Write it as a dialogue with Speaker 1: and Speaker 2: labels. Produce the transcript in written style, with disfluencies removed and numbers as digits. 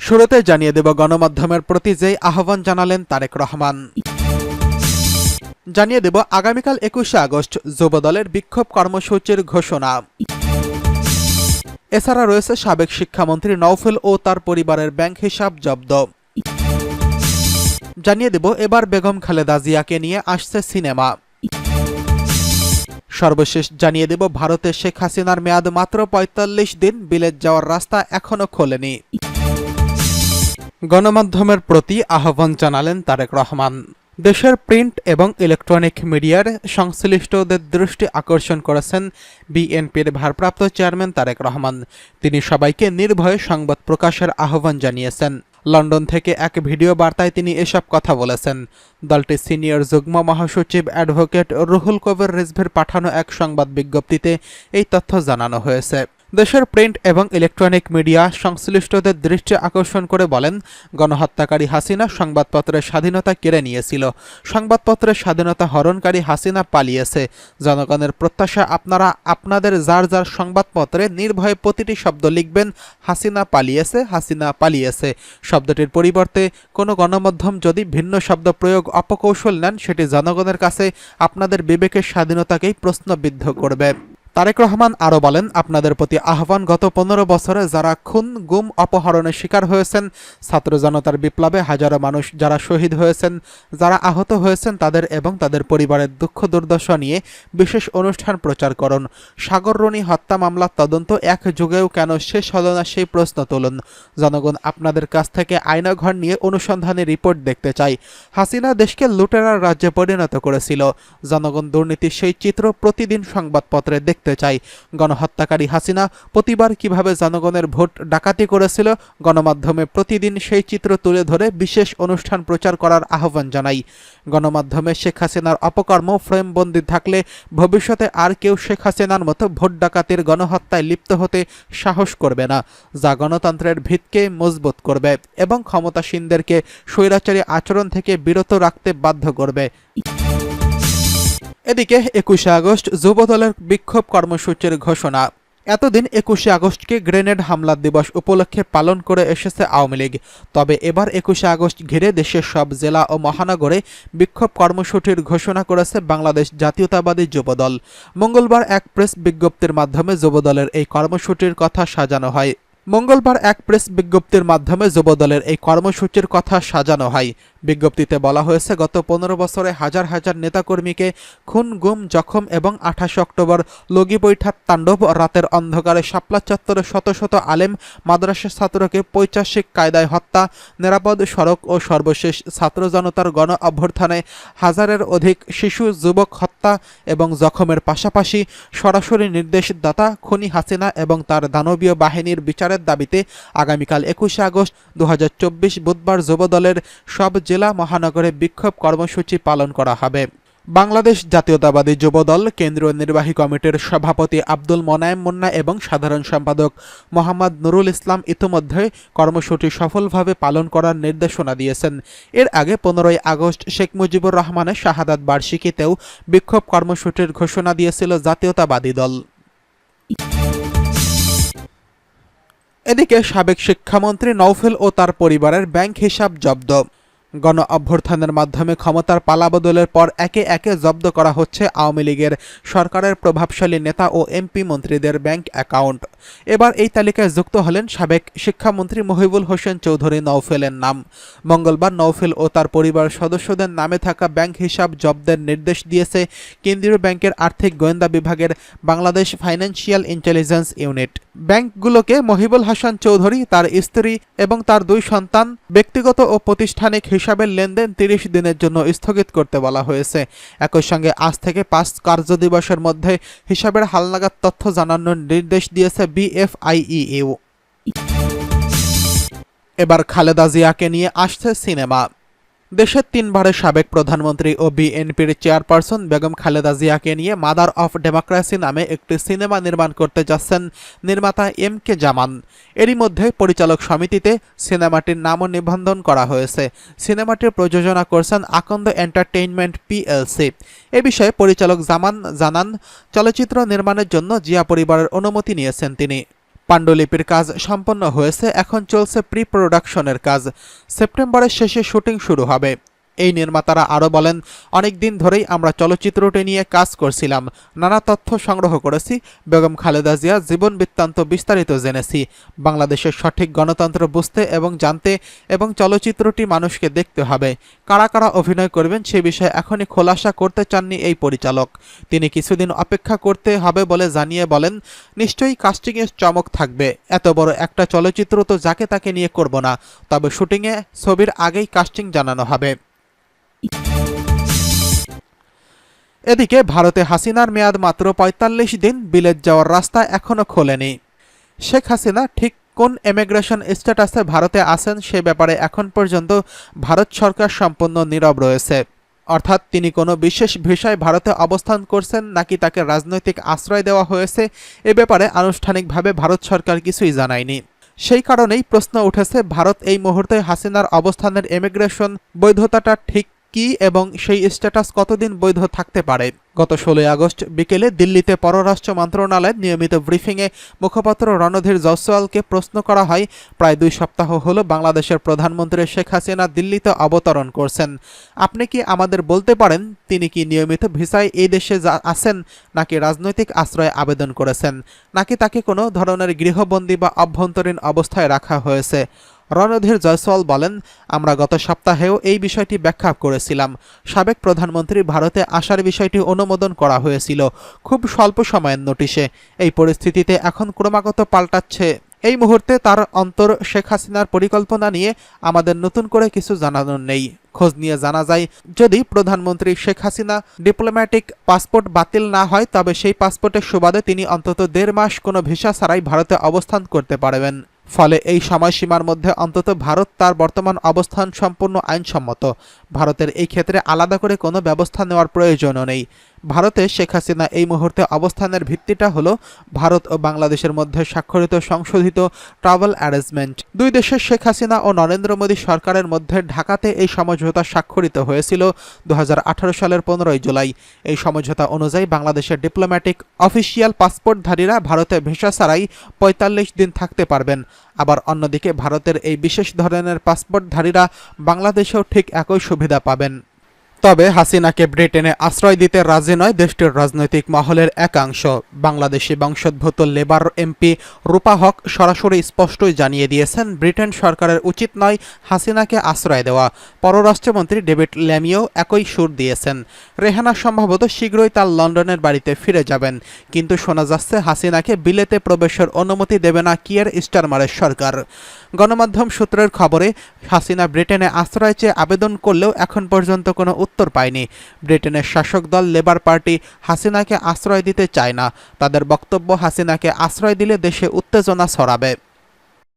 Speaker 1: শুরুতে জানিয়ে দেব গণমাধ্যমের প্রতি যেই আহ্বান জানালেন তারেক রহমান। জানিয়ে দেব আগামীকাল ২১শে আগস্ট যুবদলের বিক্ষোভ কর্মসূচির ঘোষণা। এছাড়া রয়েছে সাবেক শিক্ষামন্ত্রী নওফেল ও তার পরিবারের ব্যাংক হিসাব জব্দ। জানিয়ে দেব এবার বেগম খালেদা জিয়াকে নিয়ে আসছে সিনেমা। সর্বশেষ জানিয়ে দেব ভারতে শেখ হাসিনার মেয়াদ মাত্র ৪৫ দিন, বিলেত যাওয়ার রাস্তা এখনো খোলেনি। গণমাধ্যমের প্রতি আহ্বান জানালেন তারেক রহমান। দেশের প্রিন্ট এবং ইলেকট্রনিক মিডিয়ার সংশ্লিষ্টদের দৃষ্টি আকর্ষণ করেছেন বিএনপির ভারপ্রাপ্ত চেয়ারম্যান তারেক রহমান। তিনি সবাইকে নির্ভয়ে সংবাদ প্রকাশের আহ্বান জানিয়েছেন। লন্ডন থেকে এক ভিডিও বার্তায় তিনি এসব কথা বলেছেন। দলটির সিনিয়র যুগ্ম মহাসচিব অ্যাডভোকেট রুহুল কবির রিজভীর পাঠানো এক সংবাদ বিজ্ঞপ্তিতে এই তথ্য জানানো হয়েছে। দেশের প্রিন্ট এবং ইলেকট্রনিক মিডিয়া সংশ্লিষ্টদের দৃষ্টি আকর্ষণ করে বলেন, গণহত্যাকারী হাসিনা সংবাদপত্রের স্বাধীনতা কেড়ে নিয়েছিল। সংবাদপত্রের স্বাধীনতা হরণকারী হাসিনা পালিয়েছে। জনগণের প্রত্যাশা আপনারা আপনাদের যার যার সংবাদপত্রে নির্ভয়ে প্রতিটি শব্দ লিখবেন হাসিনা পালিয়েছে, হাসিনা পালিয়েছে। শব্দটির পরিবর্তে কোনো গণমাধ্যম যদি ভিন্ন শব্দ প্রয়োগ অপকৌশল নেন, সেটি জনগণের কাছে আপনাদের বিবেকের স্বাধীনতাকেই প্রশ্নবিদ্ধ করবে। তারেক রহমান আরও বলেন, আপনাদের প্রতি আহ্বান, গত ১৫ বছরে যারা খুন, গুম, অপহরণের শিকার হয়েছেন, ছাত্র জনতার বিপ্লবে হাজারো মানুষ যারা শহীদ হয়েছেন, যারা আহত হয়েছেন, তাদের এবং তাদের পরিবারের দুঃখ দুর্দশা নিয়ে বিশেষ অনুষ্ঠান প্রচার করুন। সাগররণী হত্যা মামলার তদন্ত এক যুগেও কেন শেষ হল না সেই প্রশ্ন তুলুন। জনগণ আপনাদের কাছ থেকে আয়নাঘর নিয়ে অনুসন্ধানী রিপোর্ট দেখতে চাই। হাসিনা দেশকে লুটেরার রাজ্যে পরিণত করেছিল। জনগণ দুর্নীতির সেই চিত্র প্রতিদিন সংবাদপত্রে দেখতে চাই। গণহত্যাকারী হাসিনা প্রতিবার কিভাবে জনগণের ভোট ডাকাতি করেছিল, গণমাধ্যমে প্রতিদিন সেই চিত্র তুলে ধরে বিশেষ অনুষ্ঠান প্রচার করার আহ্বান জানাই। গণমাধ্যমে শেখ হাসিনার অপকর্ম ফ্রেমবন্দি থাকলে ভবিষ্যতে আর কেউ শেখ হাসিনার মতো ভোট ডাকাতির গণহত্যায় লিপ্ত হতে সাহস করবে না, যা গণতন্ত্রের ভিতকে মজবুত করবে এবং ক্ষমতাসীনদেরকে স্বৈরাচারী আচরণ থেকে বিরত রাখতে বাধ্য করবে। এদিকে ২১শে আগস্ট যুবদলের বিক্ষোভ কর্মসূচির ঘোষণা। এতদিন ২১শে আগস্টকে গ্রেনেড হামলা দিবস উপলক্ষে পালন করে এসেছে আওয়ামী লীগ। তবে এবার ২১শে আগস্ট ঘিরে দেশের সব জেলা ও মহানগরে বিক্ষোভ কর্মসূচির ঘোষণা করেছে বাংলাদেশ জাতীয়তাবাদী যুবদল। মঙ্গলবার এক প্রেস বিজ্ঞপ্তির মাধ্যমে যুবদলের এই কর্মসূচির কথা সাজানো হয়। যুবদলের এই কর্মসূচির কথা সাজানো হয়। বিজ্ঞপ্তিতে বলা হয়েছে, গত ১৫ বছরে হাজার হাজার নেতাকর্মীকে খুন, গুম, জখম এবং ২৮ অক্টোবর লগি বৈঠার তাণ্ডব, রাতের অন্ধকারে শাপলা চত্বরে শত শত আলেম মাদ্রাসা ছাত্রকে পৈশাচিক কায়দায় হত্যা, নিরাপদ সড়ক ও সর্বশেষ ছাত্র জনতার গণ অভ্যুত্থানে হাজারের অধিক শিশু যুবক হত্যা এবং জখমের পাশাপাশি সরাসরি নির্দেশদাতা খুনি হাসিনা এবং তার দানবীয় বাহিনীর বিচারের দাবিতে আগামীকাল ২১শে আগস্ট ২০২৪ বুধবার যুবদলের সব জেলা মহানগরে বিক্ষোভ কর্মসূচি পালন করা হবে। বাংলাদেশ জাতীয়তাবাদী যুবদল কেন্দ্রীয় নির্বাহী কমিটির সভাপতি আব্দুল মোনায়েম মুন্না এবং সাধারণ সম্পাদক মোহাম্মদ নুরুল ইসলাম ইতিমধ্যে কর্মসূচি সফলভাবে পালন করার নির্দেশনা দিয়েছেন। এর আগে ১৫ই আগস্ট শেখ মুজিবুর রহমানের শাহাদাত বার্ষিকীতেও বিক্ষোভ কর্মসূচির ঘোষণা দিয়েছিল জাতীয়তাবাদী দল। এদিকে সাবেক শিক্ষামন্ত্রী নওফেল ও তার পরিবারের ব্যাংক হিসাব জব্দ। গণ অভ্যুত্থানের মাধ্যমে ক্ষমতার পালাবদলের পর একে একে জব্দ করা হচ্ছে আওয়ামী লীগের সরকারের প্রভাবশালী নেতা ও এমপি মন্ত্রীদের ব্যাংক অ্যাকাউন্ট। এবার এই তালিকায় যুক্ত হলেন সাবেক শিক্ষামন্ত্রী মহিবুল হোসেন চৌধুরী নওফেলের নাম। মঙ্গলবার নওফেল ও তার পরিবার সদস্যদের নামে থাকা ব্যাংক হিসাব জব্দের নির্দেশ দিয়েছে কেন্দ্রীয় ব্যাংকের আর্থিক গোয়েন্দা বিভাগের বাংলাদেশ ফাইন্যান্সিয়াল ইন্টেলিজেন্স ইউনিট। ব্যাংকগুলোকে মহিবুল হাসান চৌধুরী, তার স্ত্রী এবং তার ২ সন্তান ব্যক্তিগত ও প্রাতিষ্ঠানিক হিসাবের লেনদেন ৩০ দিনের জন্য স্থগিত করতে বলা হয়েছে। একই সঙ্গে আজ থেকে ৫ কার্যদিবসের মধ্যে হিসাবের হালনাগাদ তথ্য জানানোর নির্দেশ দিয়েছে বিএফআইইউ। এবার খালেদা জিয়াকে নিয়ে আসছে সিনেমা। দেশের ৩ বারের সাবেক প্রধানমন্ত্রী ও বিএনপির চেয়ারপারসন বেগম খালেদা জিয়াকে নিয়ে মাদার অফ ডেমোক্রেসি নামে একটি সিনেমা নির্মাণ করতে যাচ্ছেন নির্মাতা এম.কে জামান। এরই মধ্যে পরিচালক সমিতিতে সিনেমাটির নামও নিবন্ধন করা হয়েছে। সিনেমাটির প্রযোজনা করছেন আকন্দ এন্টারটেইনমেন্ট পিএলসি। এ বিষয়ে পরিচালক জামান জানান, চলচ্চিত্র নির্মাণের জন্য জিয়া পরিবারের অনুমতি নিয়েছেন তিনি। পাণ্ডুলিপির কাজ সম্পন্ন হয়েছে, এখন চলছে প্রি প্রোডাকশনের কাজ। সেপ্টেম্বরের শেষে শুটিং শুরু হবে। এই নির্মাতারা আরও বলেন, অনেক দিন ধরেই আমরা চলচ্চিত্রটি নিয়ে কাজ করছিলাম, নানা তথ্য সংগ্রহ করেছি, বেগম খালেদা জিয়া জীবন বৃত্তান্ত বিস্তারিত জেনেছি। বাংলাদেশের সঠিক গণতন্ত্র বুঝতে এবং জানতে এবং চলচ্চিত্রটি মানুষকে দেখতে হবে। কারা কারা অভিনয় করবেন সে বিষয়ে এখনই খোলাসা করতে চাননি এই পরিচালক। তিনি কিছুদিন অপেক্ষা করতে হবে বলে জানিয়ে বলেন, নিশ্চয়ই কাস্টিংয়ের চমক থাকবে। এত বড় একটা চলচ্চিত্র তো যাকে তাকে নিয়ে করব না, তবে শুটিংয়ে ছবির আগেই কাস্টিং জানানো হবে। এদিকে ভারতে হাসিনার মেয়াদ মাত্র ৪৫ দিন, বিলেত যাওয়ার রাস্তা এখনও খোলেনি। শেখ হাসিনা ঠিক কোন ইমিগ্রেশন স্ট্যাটাসে ভারতে আছেন সে ব্যাপারে এখন পর্যন্ত ভারত সরকার সম্পূর্ণ নীরব রয়েছে। অর্থাৎ তিনি কোনো বিশেষ ভিসায় ভারতে অবস্থান করছেন নাকি তাকে রাজনৈতিক আশ্রয় দেওয়া হয়েছে, এ ব্যাপারে আনুষ্ঠানিকভাবে ভারত সরকার কিছুই জানায়নি। সেই কারণেই প্রশ্ন উঠেছে, ভারত এই মুহূর্তে হাসিনার অবস্থানের ইমিগ্রেশন বৈধতাটা ঠিক কি এবং সেই স্ট্যাটাস কতদিন বৈধ থাকতে পারে। গত ১৬ আগস্ট বিকেলে দিল্লিতে পররাষ্ট্র মন্ত্রণালয়ের নিয়মিত ব্রিফিংয়ে মুখপাত্র রণধীর জয়সওয়ালকে প্রশ্ন করা হয়, প্রায় ২ সপ্তাহ হলো বাংলাদেশের প্রধানমন্ত্রী শেখ হাসিনা দিল্লিতে অবতরণ করছেন। আপনি কি আমাদের বলতে পারেন তিনি কি নিয়মিত ভিসায় এই দেশে আছেন নাকি রাজনৈতিক আশ্রয়ে আবেদন করেছেন, নাকি তাকে কোনো ধরনের গৃহবন্দী বা অভ্যন্তরীণ অবস্থায় রাখা হয়েছে? রণধীর জয়সওয়াল বলেন, আমরা গত সপ্তাহেও এই বিষয়টি ব্যাখ্যা করেছিলাম। সাবেক প্রধানমন্ত্রী ভারতে আসার বিষয়টি অনুমোদন করা হয়েছিল খুব স্বল্প সময়ের নোটিশে। এই পরিস্থিতিতে এখন ক্রমাগত পাল্টাচ্ছে। এই মুহূর্তে তার অন্তর শেখ হাসিনার পরিকল্পনা নিয়ে আমাদের নতুন করে কিছু জানানোর নেই। খোঁজ নিয়ে জানা যায়, যদি প্রধানমন্ত্রী শেখ হাসিনা ডিপ্লোম্যাটিক পাসপোর্ট বাতিল না হয় তবে সেই পাসপোর্টের সুবাদে তিনি অন্তত ১.৫ মাস কোনো ভিসা ছাড়াই ভারতে অবস্থান করতে পারবেন। ফলে এই সময়সীমার মধ্যে অন্তত ভারত তার বর্তমান অবস্থান সম্পূর্ণ আইনসম্মত। ভারতের এই ক্ষেত্রে আলাদা করে কোনো ব্যবস্থা নেওয়ার প্রয়োজনও নেই। ভারতে শেখ হাসিনা এই মুহূর্তে অবস্থানের ভিত্তিটা হলো ভারত ও বাংলাদেশের মধ্যে স্বাক্ষরিত সংশোধিত ট্রাভেল অ্যারেঞ্জমেন্ট। দুই দেশের শেখ হাসিনা ও নরেন্দ্র মোদী সরকারের মধ্যে ঢাকাতে এই সমঝোতা স্বাক্ষরিত হয়েছিল ২০১৮ সালের ১৫ জুলাই। এই সমঝোতা অনুযায়ী বাংলাদেশের ডিপ্লোম্যাটিক অফিসিয়াল পাসপোর্টধারীরা ভারতে ভিসা ছাড়াই ৪৫ দিন থাকতে পারবেন। আবার অন্যদিকে ভারতের এই বিশেষ ধরনের পাসপোর্টধারীরা বাংলাদেশেও ঠিক একই সুবিধা পাবেন। তবে হাসিনাকে ব্রিটেনে আশ্রয় দিতে রাজি নয় দেশটির রাজনৈতিক মহলের একাংশ। বাংলাদেশি বংশোদ্ভূত লেবার এমপি রূপা হক সরাসরি স্পষ্টই জানিয়ে দিয়েছেন, ব্রিটেন সরকারের উচিত নয় হাসিনাকে আশ্রয় দেওয়া। পররাষ্ট্রমন্ত্রী ডেভিড ল্যামিও একই সুর দিয়েছেন। রেহানা সম্ভবত শীঘ্রই তার লন্ডনের বাড়িতে ফিরে যাবেন, কিন্তু শোনা যাচ্ছে হাসিনাকে বিলেতে প্রবেশের অনুমতি দেবে না কিয়ার স্টারমারের সরকার। গণমাধ্যম সূত্রের খবরে, হাসিনা ব্রিটেনে আশ্রয় চেয়ে আবেদন করলেও এখন পর্যন্ত কোনো উত্তর পায়নি। ব্রিটেনের শাসক দল লেবার পার্টি হাসিনাকে আশ্রয় দিতে চায় না। তাদের বক্তব্য, হাসিনাকে আশ্রয় দিলে দেশে উত্তেজনা ছড়াবে।